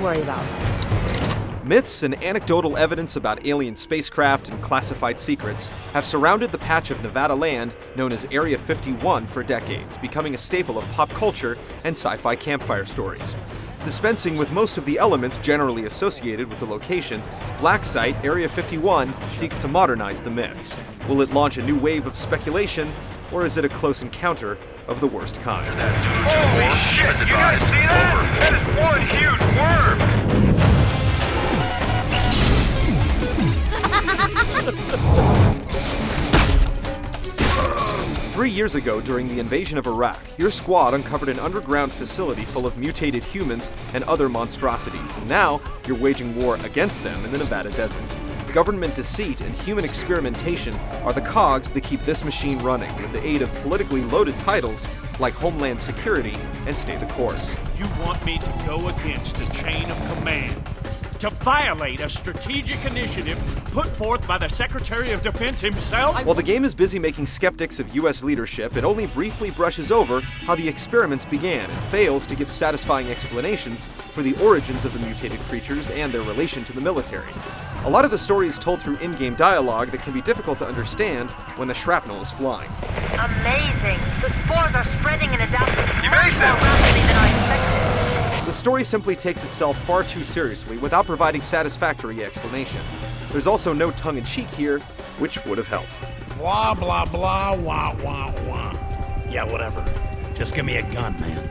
worry about. Myths and anecdotal evidence about alien spacecraft and classified secrets have surrounded the patch of Nevada land known as Area 51 for decades, becoming a staple of pop culture and sci-fi campfire stories. Dispensing with most of the elements generally associated with the location, Blacksite Area 51 seeks to modernize the myth. Will it launch a new wave of speculation, or is it a close encounter of the worst kind? Holy shit! You guys see that? That is one huge worm! 3 years ago, during the invasion of Iraq, your squad uncovered an underground facility full of mutated humans and other monstrosities, and now you're waging war against them in the Nevada desert. Government deceit and human experimentation are the cogs that keep this machine running, with the aid of politically loaded titles like Homeland Security and Stay the Course. You want me to go against the chain of command? To violate a strategic initiative put forth by the Secretary of Defense himself? While the game is busy making skeptics of U.S. leadership, it only briefly brushes over how the experiments began and fails to give satisfying explanations for the origins of the mutated creatures and their relation to the military. A lot of the story is told through in-game dialogue that can be difficult to understand when the shrapnel is flying. Amazing! The spores are spreading and adapting Erase them! more rapidly than I expected. The story simply takes itself far too seriously without providing satisfactory explanation. There's also no tongue-in-cheek here, which would have helped. Blah, blah, blah, wah, wah, wah. Yeah, whatever. Just give me a gun, man.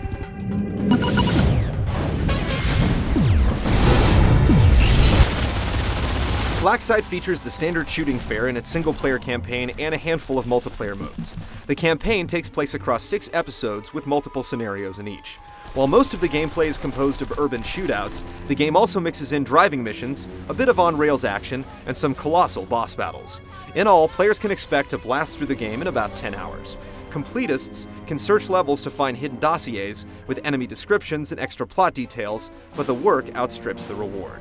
Blacksite features the standard shooting fare in its single-player campaign and a handful of multiplayer modes. The campaign takes place across 6 episodes with multiple scenarios in each. While most of the gameplay is composed of urban shootouts, the game also mixes in driving missions, a bit of on-rails action, and some colossal boss battles. In all, players can expect to blast through the game in about 10 hours. Completists can search levels to find hidden dossiers with enemy descriptions and extra plot details, but the work outstrips the reward.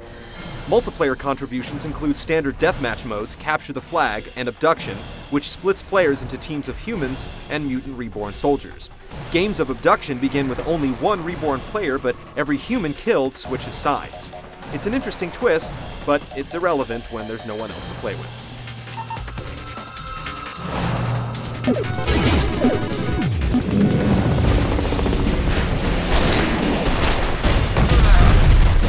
Multiplayer contributions include standard deathmatch modes, Capture the Flag, and Abduction, which splits players into teams of humans and mutant reborn soldiers. Games of Abduction begin with only one reborn player, but every human killed switches sides. It's an interesting twist, but it's irrelevant when there's no one else to play with.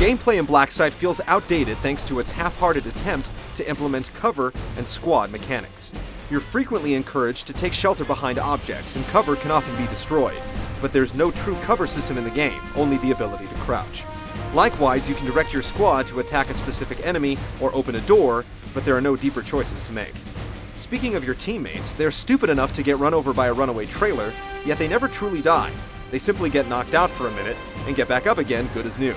Gameplay in Blacksite feels outdated thanks to its half-hearted attempt to implement cover and squad mechanics. You're frequently encouraged to take shelter behind objects, and cover can often be destroyed, but there's no true cover system in the game, only the ability to crouch. Likewise, you can direct your squad to attack a specific enemy or open a door, but there are no deeper choices to make. Speaking of your teammates, they're stupid enough to get run over by a runaway trailer, yet they never truly die. They simply get knocked out for a minute and get back up again good as new.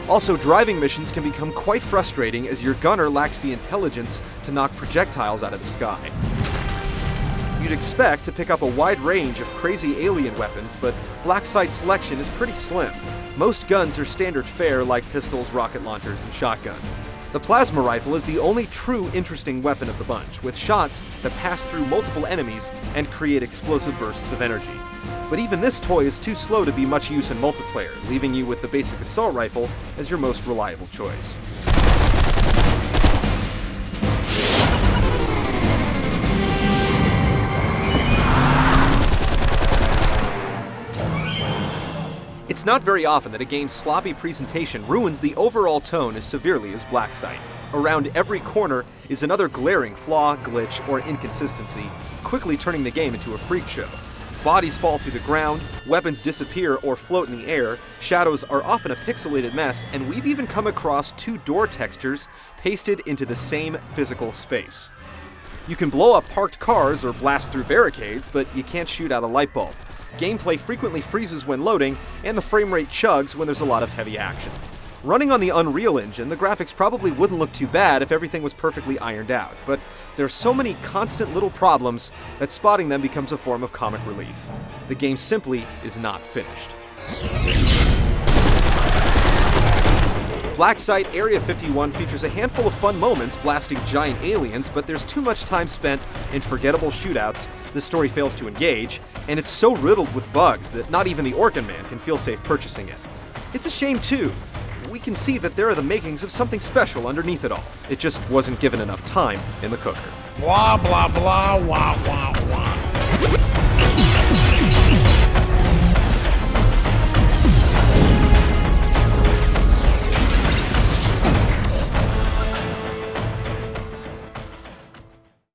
Also, driving missions can become quite frustrating as your gunner lacks the intelligence to knock projectiles out of the sky. You'd expect to pick up a wide range of crazy alien weapons, but Blacksite's selection is pretty slim. Most guns are standard fare like pistols, rocket launchers, and shotguns. The plasma rifle is the only true interesting weapon of the bunch, with shots that pass through multiple enemies and create explosive bursts of energy. But even this toy is too slow to be much use in multiplayer, leaving you with the basic assault rifle as your most reliable choice. It's not very often that a game's sloppy presentation ruins the overall tone as severely as Blacksite. Around every corner is another glaring flaw, glitch, or inconsistency, quickly turning the game into a freak show. Bodies fall through the ground, weapons disappear or float in the air, shadows are often a pixelated mess, and we've even come across 2 door textures pasted into the same physical space. You can blow up parked cars or blast through barricades, but you can't shoot out a light bulb. Gameplay frequently freezes when loading, and the frame rate chugs when there's a lot of heavy action. Running on the Unreal Engine, the graphics probably wouldn't look too bad if everything was perfectly ironed out, but there's so many constant little problems that spotting them becomes a form of comic relief. The game simply is not finished. Blacksite Area 51 features a handful of fun moments blasting giant aliens, but there's too much time spent in forgettable shootouts the story fails to engage, and it's so riddled with bugs that not even the Orkin Man can feel safe purchasing it. It's a shame too. we can see that there are the makings of something special underneath it all. It just wasn't given enough time in the cooker. Blah, blah, blah, wah, wah,